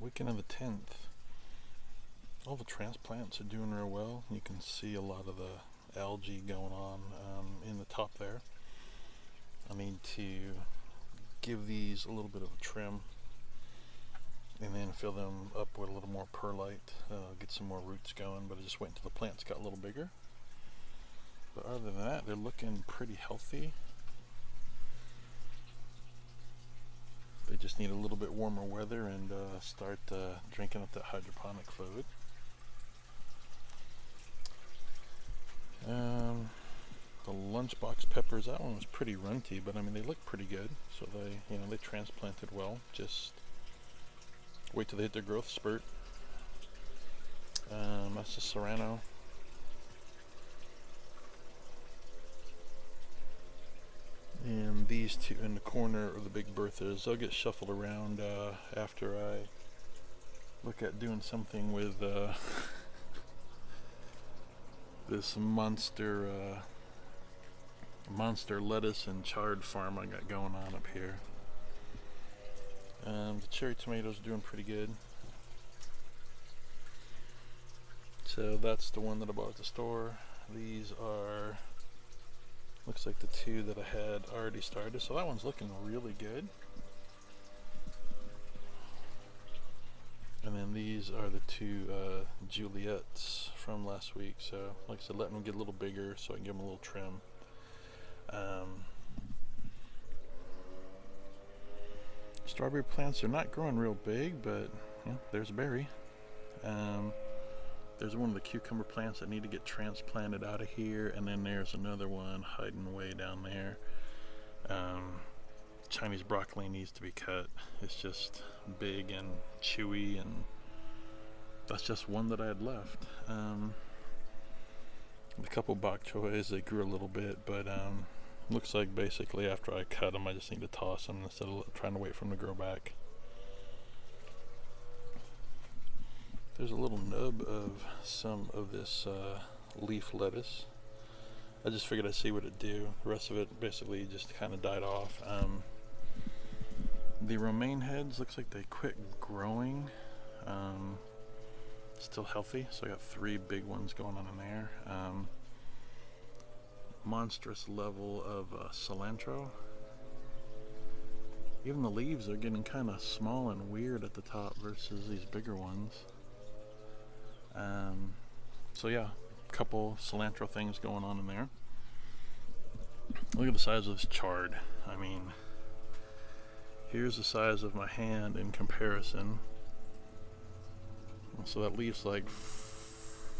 weekend of the 10th. All the transplants are doing real well. You can see a lot of the algae going on in the top there. I need to give these a little bit of a trim and then fill them up with a little more perlite, get some more roots going, but I just wait until the plants got a little bigger. But other than that, they're looking pretty healthy. They just need a little bit warmer weather and start drinking up that hydroponic fluid. The Lunchbox Peppers, that one was pretty runty, but I mean they look pretty good. So they transplanted well. Just wait till they hit their growth spurt. That's the Serrano. And these two in the corner are the big Berthas. They'll get shuffled around after I look at doing something with this monster lettuce and chard farm I got going on up here. The cherry tomatoes are doing pretty good. So that's the one that I bought at the store. These are, looks like the two that I had already started. So that one's looking really good. And then these are the two Juliets from last week. So like I said, letting them get a little bigger so I can give them a little trim. Strawberry plants are not growing real big, but there's a berry. There's one of the cucumber plants that need to get transplanted out of here, and then there's another one hiding way down there. Chinese broccoli needs to be cut. It's just big and chewy, and that's just one that I had left. A couple bok choys, they grew a little bit, but looks like basically after I cut them I just need to toss them instead of trying to wait for them to grow back. There's a little nub of some of this leaf lettuce. I just figured I'd see what it'd do. The rest of it basically just kind of died off. The romaine heads, looks like they quit growing. Still healthy, so I got 3 big ones going on in there. Monstrous level of cilantro. Even the leaves are getting kind of small and weird at the top versus these bigger ones. So yeah, a couple cilantro things going on in there. Look at the size of this chard. I mean, here's the size of my hand in comparison. So that leaves like,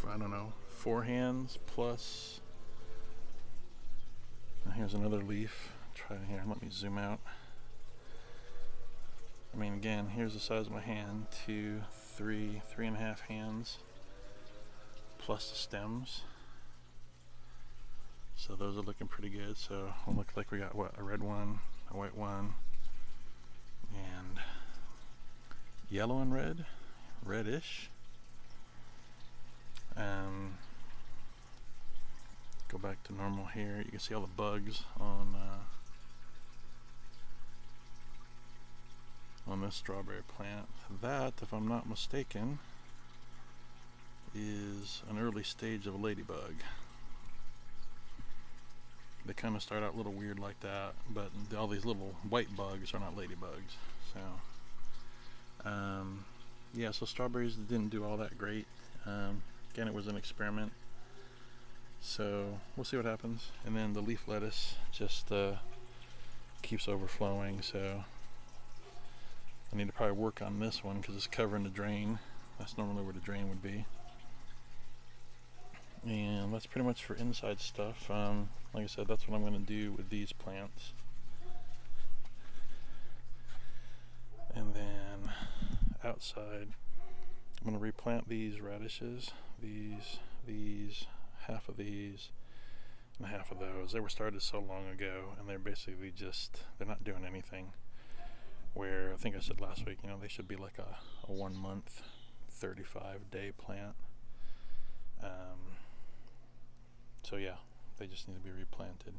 I don't know, 4 hands plus. And here's another leaf. Try it here, let me zoom out. I mean, again, here's the size of my hand, 2, 3, 3.5 hands, plus the stems. So those are looking pretty good. So it looks like we got what, a red one, a white one, and yellow and red, reddish. Go back to normal here. You can see all the bugs on this strawberry plant. That, if I'm not mistaken, is an early stage of a ladybug. They kind of start out a little weird like that, but all these little white bugs are not ladybugs. So yeah, so strawberries didn't do all that great. Again, it was an experiment, so we'll see what happens. And then the leaf lettuce just keeps overflowing, so I need to probably work on this one because it's covering the drain. That's normally where the drain would be. And that's pretty much for inside stuff. Like I said, that's what I'm going to do with these plants. And then outside, I'm going to replant these radishes, these, half of these, and half of those. They were started so long ago, and they're basically just, they're not doing anything. Where I think I said last week, they should be like a 1 month, 35-day plant. So yeah, they just need to be replanted.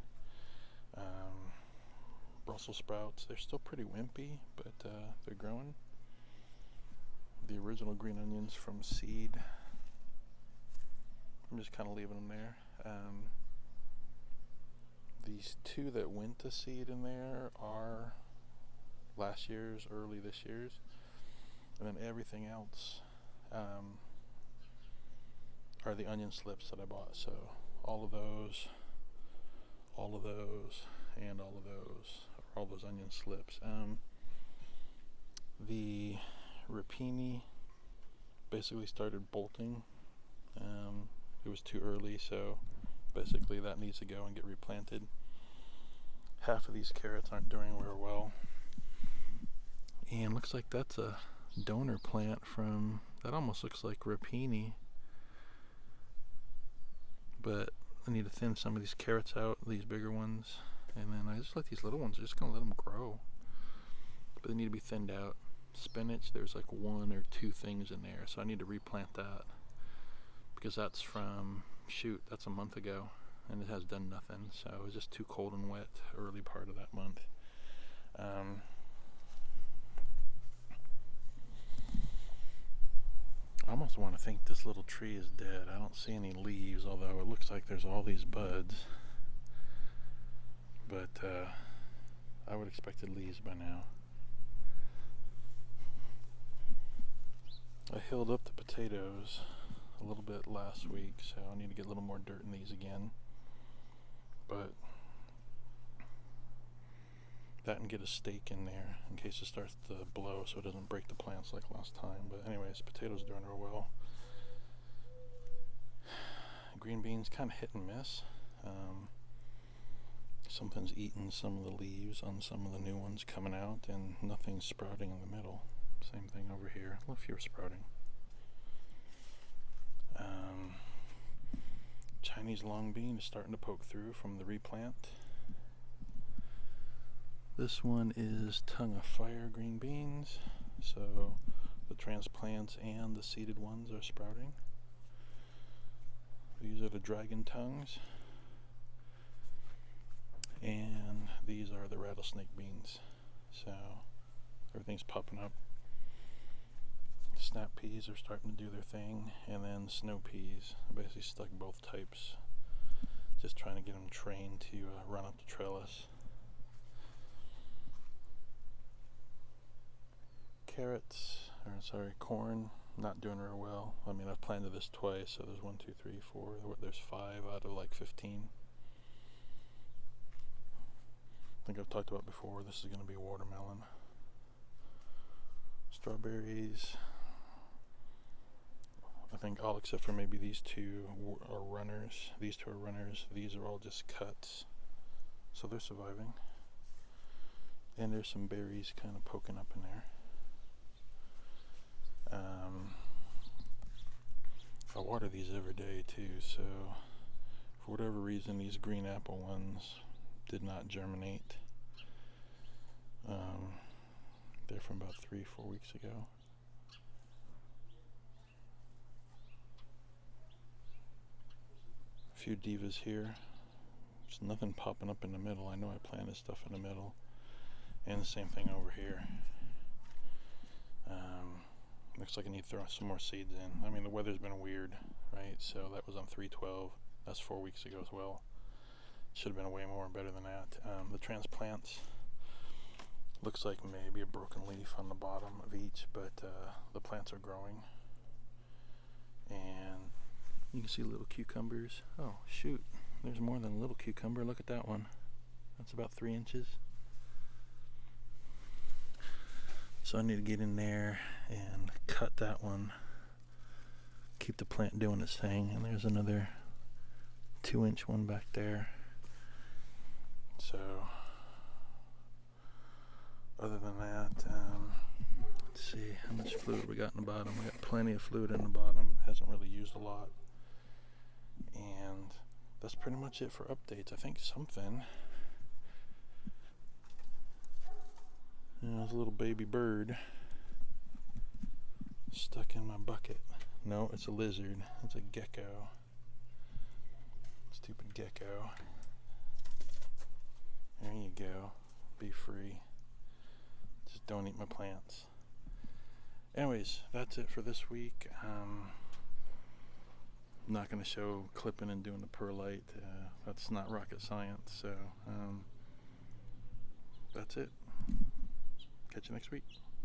Brussels sprouts, they're still pretty wimpy, but they're growing. the original green onions from seed. I'm just kind of leaving them there. These two that went to seed in there are last year's, early this year's, and then everything else are the onion slips that I bought. So all of those, and all of those are all those onion slips. The rapini basically started bolting. It was too early, so basically that needs to go and get replanted. Half of these carrots aren't doing very well, and looks like that's a donor plant from, that almost looks like rapini, but I need to thin some of these carrots out, these bigger ones, and then I just like these little ones, I'm just gonna let them grow, but they need to be thinned out. Spinach, there's like 1 or 2 things in there, so I need to replant that, because that's from, shoot, that's a month ago, and it has done nothing. So it was just too cold and wet early part of that month. I almost want to think this little tree is dead. I don't see any leaves, although it looks like there's all these buds, but I would have expected leaves by now. I hilled up the potatoes a little bit last week, so I need to get a little more dirt in these again, but that and get a stake in there in case it starts to blow so it doesn't break the plants like last time. But anyways, potatoes doing real well. Green beans kind of hit and miss. Something's eating some of the leaves on some of the new ones coming out, and nothing's sprouting in the middle. Same thing over here, a little fewer sprouting. Chinese long bean is starting to poke through from the replant. This one is tongue of fire green beans, so the transplants and the seeded ones are sprouting. These are the dragon tongues, and these are the rattlesnake beans, so everything's popping up. Snap peas are starting to do their thing, and then snow peas. I basically stuck both types, just trying to get them trained to run up the trellis. Corn, not doing real well. I mean, I've planted this twice, so there's 1, 2, 3, 4, there's 5 out of like 15. I think I've talked about before, this is going to be watermelon. Strawberries, I think all except for maybe these two are runners. These two are runners. These are all just cuts, so they're surviving. And there's some berries kind of poking up in there. I water these every day too, so for whatever reason these green apple ones did not germinate. They're from about 3-4 weeks ago. A few divas here. There's nothing popping up in the middle. I know I planted stuff in the middle. And the same thing over here. Looks like I need to throw some more seeds in. I mean, the weather's been weird, right? So that was on 3/12. That's 4 weeks ago as well. Should have been way more and better than that. The transplants, looks like maybe a broken leaf on the bottom of each, but the plants are growing. And you can see little cucumbers. Oh, shoot. There's more than a little cucumber. Look at that one. That's about 3 inches. So I need to get in there and cut that one. Keep the plant doing its thing. And there's another 2-inch one back there. So other than that, let's see how much fluid we got in the bottom. We got plenty of fluid in the bottom. Hasn't really used a lot. And that's pretty much it for updates. I think something. There's a little baby bird stuck in my bucket. No, it's a lizard. It's a gecko. Stupid gecko. There you go. Be free. Just don't eat my plants. anyways, that's it for this week. I'm not going to show clipping and doing the perlite. That's not rocket science. So that's it. Catch you next week.